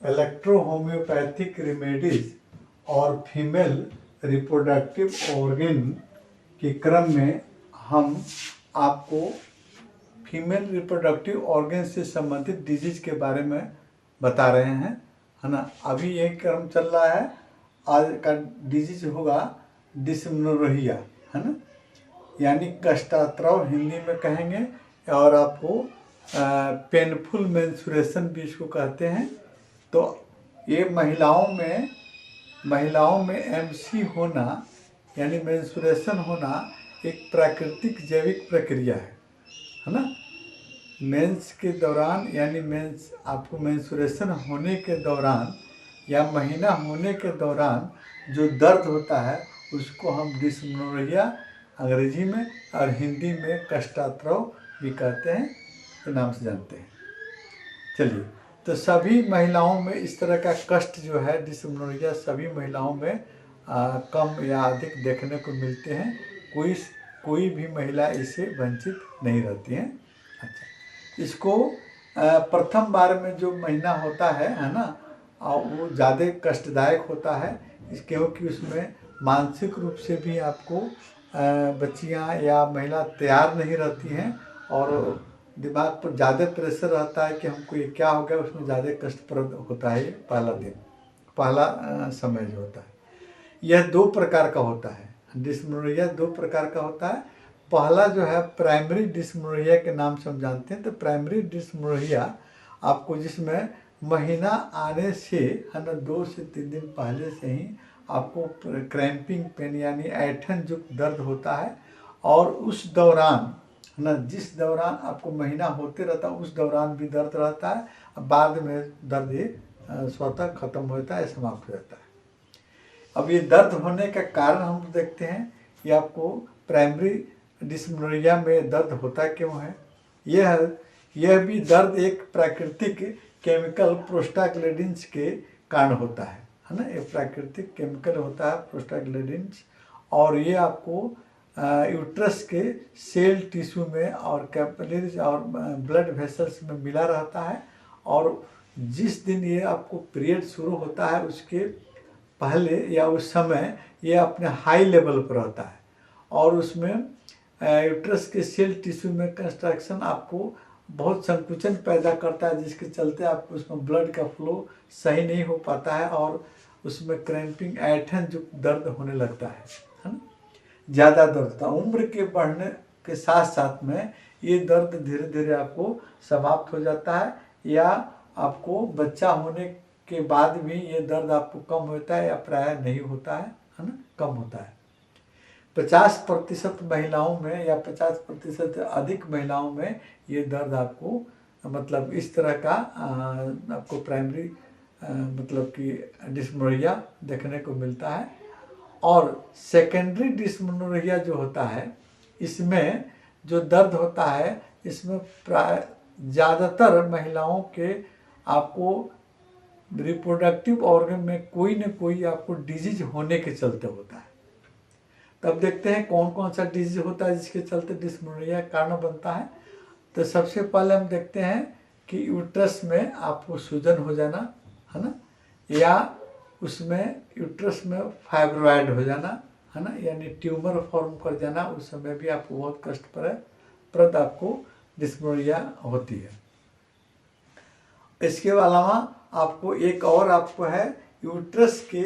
Electro homeopathic remedies और female reproductive organ के क्रम में हम आपको फीमेल रिप्रोडक्टिव ऑर्गन से संबंधित डिजीज के बारे में बता रहे हैं, है ना। अभी एक क्रम चल रहा है, आज का डिजीज होगा डिस्मेनोर्हिया, है ना, यानी कष्टास्त्राव हिंदी में कहेंगे, और आपको पेनफुल मेंस्ट्रुएशन भी इसको कहते हैं। तो ये महिलाओं में एमसी होना यानी मेंस्ट्रुएशन होना एक प्राकृतिक जैविक प्रक्रिया है ना। मेंस के दौरान यानी आपको मेंस्ट्रुएशन होने के दौरान या महीना होने के दौरान जो दर्द होता है उसको हम डिस्मेनोर्हिया अंग्रेजी में और हिंदी में कष्टास्त्राव भी कहते हैं, के नाम से जानते हैं। चलिए, तो सभी महिलाओं में इस तरह का कष्ट जो है डिस्मेनोर्हिया सभी महिलाओं में कम या अधिक देखने को मिलते हैं। कोई भी महिला इससे वंचित नहीं रहती हैं। अच्छा, इसको प्रथम बार में जो महीना होता है ना, वो ज़्यादा कष्टदायक होता है, क्योंकि उसमें मानसिक रूप से भी आपको बच्चियां या महिला तैयार नहीं रहती हैं और दिमाग पर ज़्यादा प्रेशर रहता है कि हमको ये क्या हो गया, उसमें ज़्यादा कष्टप्रद होता है। पहला समय जो होता है यह 2 प्रकार का होता है। डिस्मेनोर्हिया 2 प्रकार का होता है। पहला जो है प्राइमरी डिस्मेनोर्हिया के नाम से हम जानते हैं। तो प्राइमरी डिस्मेनोर्हिया आपको जिसमें महीना आने से, है ना, 2 से 3 दिन पहले से ही आपको क्रैम्पिंग पेन यानी ऐंठन जो दर्द होता है, और उस दौरान, है ना, जिस दौरान आपको महीना होते रहता है उस दौरान भी दर्द रहता है। बाद में दर्द ये स्वतः खत्म होता है, समाप्त हो जाता है। अब ये दर्द होने का कारण हम देखते हैं कि आपको प्राइमरी डिस्मेनोर्हिया में दर्द होता क्यों है। यह भी दर्द एक प्राकृतिक केमिकल प्रोस्टाग्लैंडिन्स के कारण होता है ना। एक प्राकृतिक केमिकल होता है प्रोस्टाग्लैंडिन्स, और ये आपको यूट्रस के सेल टिश्यू में और कैपिलरीज और ब्लड वेसल्स में मिला रहता है। और जिस दिन ये आपको पीरियड शुरू होता है उसके पहले या उस समय ये अपने हाई लेवल पर रहता है, और उसमें यूट्रस के सेल टिश्यू में कंस्ट्रक्शन आपको बहुत संकुचन पैदा करता है, जिसके चलते आपको उसमें ब्लड का फ्लो सही नहीं हो पाता है और उसमें क्रैम्पिंग ऐंठन जो दर्द होने लगता है ना, ज़्यादा दर्द होता है। उम्र के बढ़ने के साथ साथ में ये दर्द धीरे धीरे आपको समाप्त हो जाता है, या आपको बच्चा होने के बाद भी ये दर्द आपको कम होता है या प्रायः नहीं होता है ना, कम होता है। 50% महिलाओं में या 50% अधिक महिलाओं में ये दर्द आपको मतलब इस तरह का आपको प्राइमरी मतलब कि डिस्मेनोर्हिया देखने को मिलता है। और सेकेंडरी डिस्मेनोर्हिया जो होता है, इसमें जो दर्द होता है इसमें प्राय ज़्यादातर महिलाओं के आपको रिप्रोडक्टिव ऑर्गन में कोई न कोई आपको डिजीज होने के चलते होता है। तब देखते हैं कौन कौन सा डिजीज होता है जिसके चलते डिस्मेनोर्हिया कारण बनता है। तो सबसे पहले हम देखते हैं कि यूट्रस में आपको सूजन हो जाना, है ना, या उसमें यूट्रस में फाइब्रॉइड हो जाना, है ना, यानी ट्यूमर फॉर्म कर जाना, उस समय भी आपको बहुत कष्टप्रद आपको डिस्मेनोर्हिया होती है। इसके अलावा आपको एक और आपको है यूट्रस के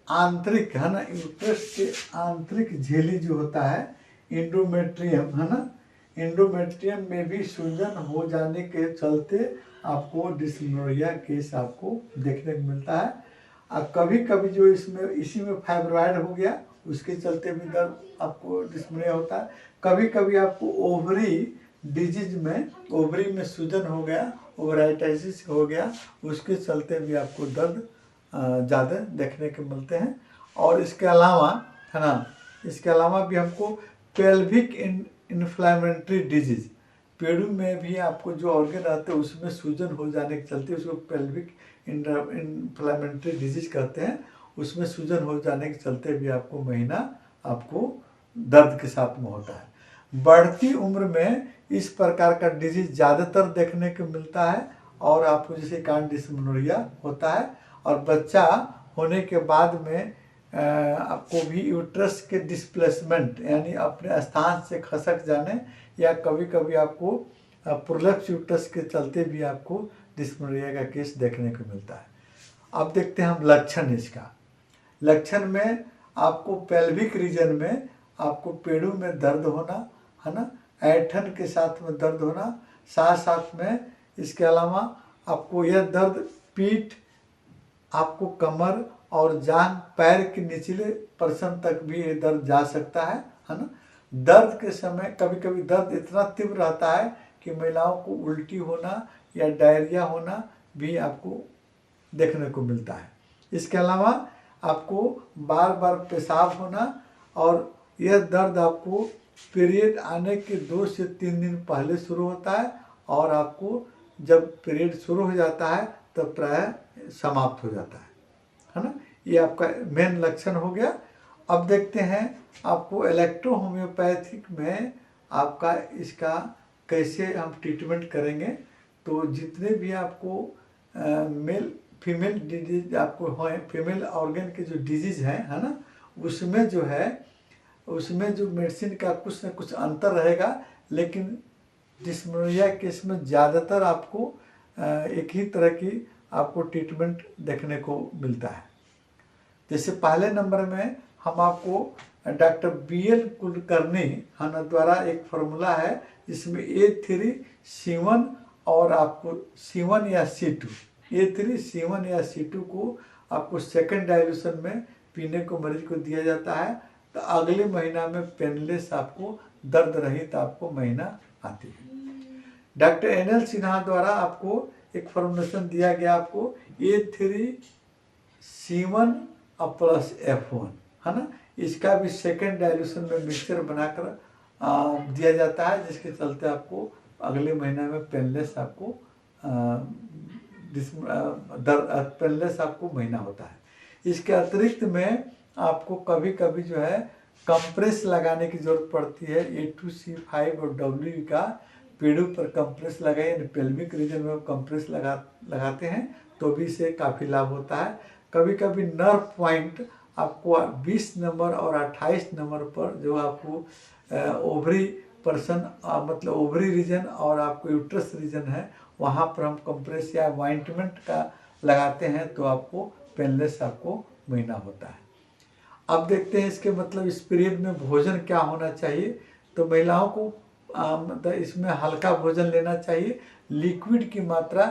आंतरिक, है ना, यूट्रस के आंतरिक झिल्ली जो होता है एंडोमेट्रियम, है ना, एंडोमेट्रियम में भी सूजन हो जाने के चलते आपको डिस्मेनोर्हिया केस आपको देखने को मिलता है। अब कभी कभी जो इसी में फाइब्रॉइड हो गया उसके चलते भी दर्द आपको डिस्मेनोर्हिया होता है। कभी कभी आपको ओवरी डिजीज में ओवरी में सूजन हो गया, ओवराइटिस हो गया, उसके चलते भी आपको दर्द ज़्यादा देखने को मिलते हैं। और इसके अलावा, है ना, इसके अलावा भी हमको पेल्विक इन्फ्लेमेटरी डिजीज, पेड़ू में भी आपको जो ऑर्गन रहते हैं उसमें सूजन हो जाने के चलते उसको पेल्विक इन्फ्लेमेटरी डिजीज कहते हैं। उसमें सूजन हो जाने के चलते भी आपको महीना आपको दर्द के साथ में होता है। बढ़ती उम्र में इस प्रकार का डिजीज ज़्यादातर देखने को मिलता है और आपको जैसे कान डिस्मेनोरिया होता है। और बच्चा होने के बाद में आपको भी यूट्रस के डिस्प्लेसमेंट यानी अपने स्थान से खसक जाने या कभी कभी आपको प्रोलैप्स यूट्रस के चलते भी आपको डिस्मेनोरिया का केस देखने को मिलता है। अब देखते हैं हम लक्षण इसका। लक्षण में आपको पेल्विक रीजन में आपको पेड़ों में दर्द होना, है ना, ऐंठन के साथ में दर्द होना, साथ साथ में इसके अलावा आपको यह दर्द पीठ, आपको कमर और जांघ, पैर के निचले पर्सन तक भी ये दर्द जा सकता है ना। दर्द के समय कभी कभी दर्द इतना तीव्र रहता है कि महिलाओं को उल्टी होना या डायरिया होना भी आपको देखने को मिलता है। इसके अलावा आपको बार बार पेशाब होना और यह दर्द आपको पीरियड आने के 2 से 3 दिन पहले शुरू होता है और आपको जब पीरियड शुरू हो जाता है तब प्रायः समाप्त हो जाता है ना। ये आपका मेन लक्षण हो गया। अब देखते हैं आपको इलेक्ट्रो होम्योपैथिक में आपका इसका कैसे हम ट्रीटमेंट करेंगे। तो जितने भी आपको मेल फीमेल डिजीज आपको हो, फीमेल ऑर्गन के जो डिजीज हैं, है ना, उसमें जो है उसमें जो मेडिसिन का कुछ न कुछ अंतर रहेगा, लेकिन डिस्मेनोरिया केस में ज़्यादातर आपको एक ही तरह की आपको ट्रीटमेंट देखने को मिलता है। जैसे पहले नंबर में हम आपको डॉक्टर BL कुलकर्णी द्वारा एक फार्मूला है जिसमें A3C1 और आपको C1 या C2, A3C1 या C2 को आपको सेकंड डाइल्यूशन में पीने को मरीज को दिया जाता है। तो अगले महीना में पेनलेस आपको दर्द रहित आपको महीना आती है। डॉक्टर NL सिन्हा द्वारा आपको एक फॉर्मुलेशन दिया गया आपको A3C1 प्लस F1, है ना। इसका भी सेकेंड डाइल्यूशन में मिक्सचर बनाकर दिया जाता है, जिसके चलते आपको अगले महीने में पेनलेस आपको पेनलेस आपको महीना होता है। इसके अतिरिक्त में आपको कभी कभी जो है कंप्रेस लगाने की ज़रूरत पड़ती है। A2C5 और W का पेड़ों पर कंप्रेस लगाए, पेल्विक रीजन में कंप्रेस लगाते हैं तो भी इससे काफ़ी लाभ होता है। कभी कभी नर्व पॉइंट आपको 20 नंबर और 28 नंबर पर जो आपको ओवरी पर्सन मतलब ओवरी रीजन और आपको यूट्रस रीजन है, वहाँ पर हम कंप्रेस या ऑइंटमेंट का लगाते हैं तो आपको पेनलेस आपको महीना होता है। अब देखते हैं इसके मतलब इस पीरियड में भोजन क्या होना चाहिए। तो महिलाओं को मतलब इसमें हल्का भोजन लेना चाहिए, लिक्विड की मात्रा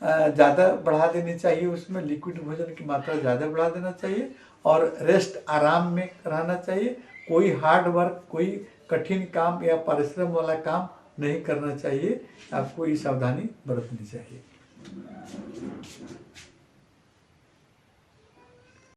ज़्यादा बढ़ा देनी चाहिए, उसमें लिक्विड भोजन की मात्रा ज़्यादा बढ़ा देना चाहिए और रेस्ट आराम में रहना चाहिए। कोई हार्ड वर्क, कोई कठिन काम या परिश्रम वाला काम नहीं करना चाहिए। आपको ये सावधानी बरतनी चाहिए।